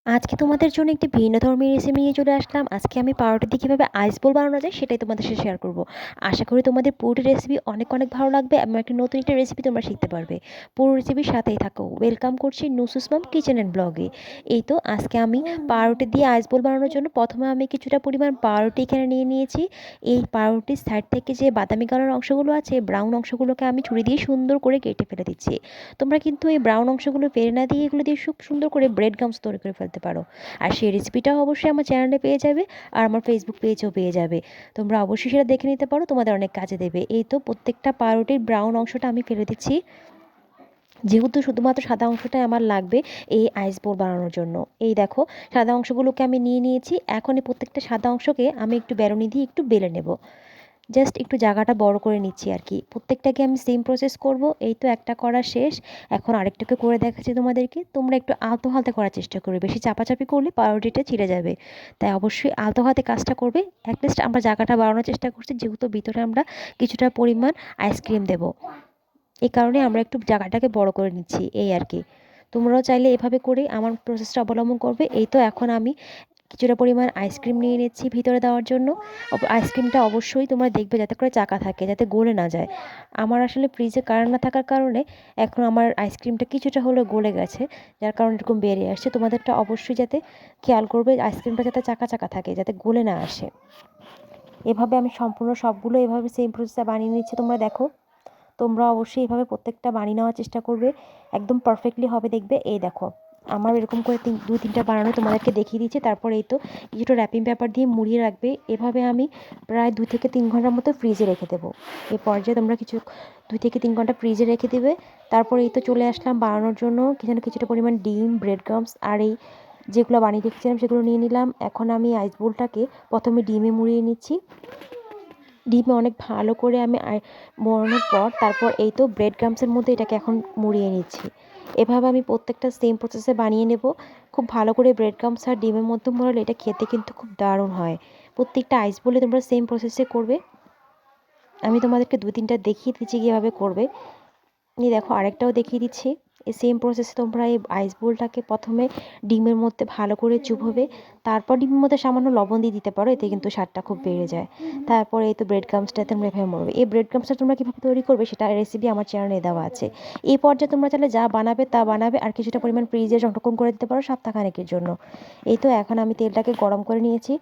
আজকে তোমাদের জন্য একটি ভিন্ন ধর্মী রেসিপি নিয়ে চলে আসলাম। আজকে আমি পাউরুটি দিয়ে কীভাবে আইস বোল বানানো যায় সেটাই তোমাদের সাথে শেয়ার করব। আশা করি তোমাদের পুরোটি রেসিপি অনেক অনেক ভালো লাগবে এবং একটা নতুন একটা রেসিপি তোমরা শিখতে পারবে। পুরো রেসিপির সাথেই থাকো। ওয়েলকাম করছি নুসুস মাম কিচেন অ্যান্ড ব্লগে। এই তো আজকে আমি পাউরুটি দিয়ে আইস বোল বানানোর জন্য প্রথমে আমি কিছুটা পরিমাণ পাউরুটি এখানে নিয়ে নিয়েছি। এই পাউরুটির সাইড থেকে যে বাদামি কালার অংশগুলো আছে, ব্রাউন অংশগুলোকে আমি ছুরি দিয়ে সুন্দর করে কেটে ফেলে দিচ্ছি। তোমরা কিন্তু এই ব্রাউন অংশগুলো ফেলে না দিয়ে এগুলো দিয়ে খুব সুন্দর করে ব্রেড গামস তৈরি করে ফেলতে পারো। আর সেই রেসিপিটাও অবশ্যই আমার চ্যানেলে পেয়ে যাবে আর আমার ফেসবুক পেজেও পেয়ে যাবে। তোমরা অবশ্যই সেটা দেখে নিতে পারো, তোমাদের অনেক কাজে দেবে। এই তো প্রত্যেকটা পাউরুটির ব্রাউন অংশটা আমি ফেলে দিচ্ছি, যেহেতু শুধুমাত্র সাদা অংশটাই আমার লাগবে এই আইস বোল বানানোর জন্য। এই দেখো, সাদা অংশগুলোকে আমি নিয়ে নিয়েছি। এখন এই প্রত্যেকটা সাদা অংশকে আমি একটু বেলুনি দিয়ে একটু বেলে নেব। জাস্ট একটু জায়গাটা বড় করে নিচ্ছি আর কি। প্রত্যেকটাকে আমি সেম প্রসেস করব। এই তো একটা করা শেষ। এখন আরেকটাকে করে দেখাচ্ছি তোমাদেরকে। তোমরা একটু আলতো হাতে করার চেষ্টা করবে, বেশি চাপাচাপি করলে পাউরুটিটা ছিঁড়ে যাবে। তাই অবশ্যই আলতো হাতে কাজটা করবে। অ্যাটলিস্ট আমরা জায়গাটা বাড়ানোর চেষ্টা করছি, যেহেতু ভিতরে আমরা কিছুটা পরিমাণ আইসক্রিম দেবো। এই কারণে আমরা একটু জায়গাটাকে বড় করে নিচ্ছি, এই আর কি। তোমরাও চাইলে এভাবে করে আমার প্রসেসটা অবলম্বন করবে। এই তো এখন আমি কিছুটা পরিমাণ আইসক্রিম নিয়ে নিচ্ছি ভিতরে দেওয়ার জন্য। আইসক্রিমটা অবশ্যই তোমরা দেখবে যাতে করে চাকা থাকে, যাতে গলে না যায়। আমার আসলে ফ্রিজে কারেন্ট না থাকার কারণে এখন আমার আইসক্রিমটা কিছুটা হলেও গলে গেছে, যার কারণে এরকম বেরিয়ে আসছে। তোমাদেরটা অবশ্যই যাতে খেয়াল করবে আইসক্রিমটা যাতে চাকা চাকা থাকে, যাতে গলে না আসে। এভাবে আমি সম্পূর্ণ সবগুলো এভাবে সেম প্রসেসে বানিয়ে নিচ্ছি। তোমরা দেখো, তোমরা অবশ্যই এভাবে প্রত্যেকটা বানিয়ে নেওয়ার চেষ্টা করবে, একদম পারফেক্টলি হবে দেখবে। এই দেখো, আমার এরকম করে দুই তিনটা বানানো তোমাদেরকে দেখিয়ে দিচ্ছি। তারপর এই তো কিছুটা র্যাপিং পেপার দিয়ে মুড়িয়ে রাখবে। এভাবে আমি প্রায় 2 থেকে 3 ঘন্টার মতো ফ্রিজে রেখে দেবো। এই পর্যায়ে তোমরা 2 থেকে 3 ঘন্টা ফ্রিজে রেখে দেবে। তারপর এই তো চলে আসলাম বানানোর জন্য। কিছুটা পরিমাণ ডিম, ব্রেড ক্রাম্বস আর এই যেগুলো বানিয়ে রেখেছিলাম সেগুলো নিয়ে নিলাম। এখন আমি আইস বোলটাকে প্রথমে ডিমে মুড়িয়ে নিচ্ছি। ডিমে অনেক ভালো করে আমি মোড়ানোর পর তারপর এই তো ব্রেড ক্রাম্বসের মধ্যে এটাকে এখন মুড়িয়ে নিচ্ছি। এভাবে আমি প্রত্যেকটা সেম প্রসেসে বানিয়ে নেব। খুব ভালো করে ব্রেড ক্রাম্বস আর ডিমের মধ্যে মোড়ালে এটা খেতে কিন্তু খুব দারুণ হয়। প্রত্যেকটা আইস বলে তোমরা সেম প্রসেসে করবে। আমি তোমাদেরকে 2-3টা দেখিয়ে দিচ্ছি কীভাবে করবে। এই দেখো, আরেকটাও দেখিয়ে দিচ্ছি। এই সেম প্রসেসে তোমরা এই আইস বোলটাকে প্রথমে ডিমের মধ্যে ভালো করে চুবোবে। তারপর ডিমের মধ্যে সামান্য লবণ দিয়ে দিতে পারো, এতে কিন্তু স্বাদটা খুব বেড়ে যায়। তারপরে এই তো ব্রেড ক্রাম্বসটা তোমরা এভাবে মোড়বে। এই ব্রেড ক্রাম্বসটা তোমরা কীভাবে তৈরি করবে সেটা রেসিপি আমার চ্যানেলে দেওয়া আছে। এই পর্যায়ে তোমরা চাইলে যা বানাবে তা বানাবে, আর কিছুটা পরিমাণ ফ্রিজে সংরক্ষণ করে দিতে পারো সপ্তাহখানেকের জন্য। এই তো এখন আমি তেলটাকে গরম করে নিয়েছি।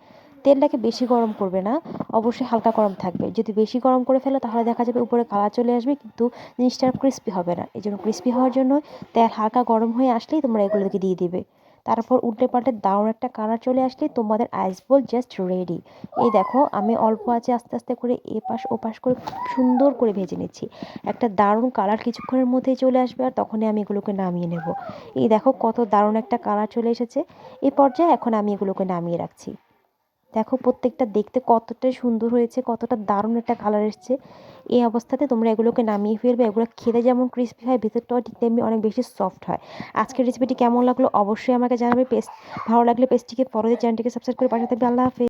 তেলটাকে বেশি গরম করবে না, অবশ্যই হালকা গরম থাকবে। যদি বেশি গরম করে ফেলো তাহলে দেখা যাবে উপরে কালার চলে আসবে, কিন্তু জিনিসটা ক্রিস্পি হবে না। এই জন্য ক্রিস্পি হওয়ার জন্য তেল হালকা গরম হয়ে আসলেই তোমরা এগুলোকে দিয়ে দিবে। তারপর উল্টে পাল্টে দারুণ একটা কালার চলে আসলেই তোমাদের আইস বোল জাস্ট রেডি। এই দেখো, আমি অল্প আছে আস্তে আস্তে করে এপাশ ওপাশ করে খুব সুন্দর করে ভেজে নিচ্ছি। একটা দারুণ কালার কিছুক্ষণের মধ্যেই চলে আসবে, আর তখনই আমি এগুলোকে নামিয়ে নেব। এই দেখো কত দারুণ একটা কালার চলে এসেছে। এই পর্যায়ে এখন আমি এগুলোকে নামিয়ে রাখছি। দেখো প্রত্যেকটা দেখতে কতটা সুন্দর হয়েছে, কতটা দারুণ একটা কালার এসছে। এই অবস্থাতে তোমরা এগুলোকে নামিয়ে ফেলবে। এগুলো খেতে যেমন ক্রিস্পি হয়, ভেতরটাও ঠিক তেমনি অনেক বেশি সফট হয়। আজকের রেসিপিটি কেমন লাগলো অবশ্যই আমাকে জানাবে। ভালো লাগলে পেজটিকে ফলো দিয়ে চ্যানেলটিকে সাবস্ক্রাইব করে পাশে থাকবে। আল্লাহ হাফেজ।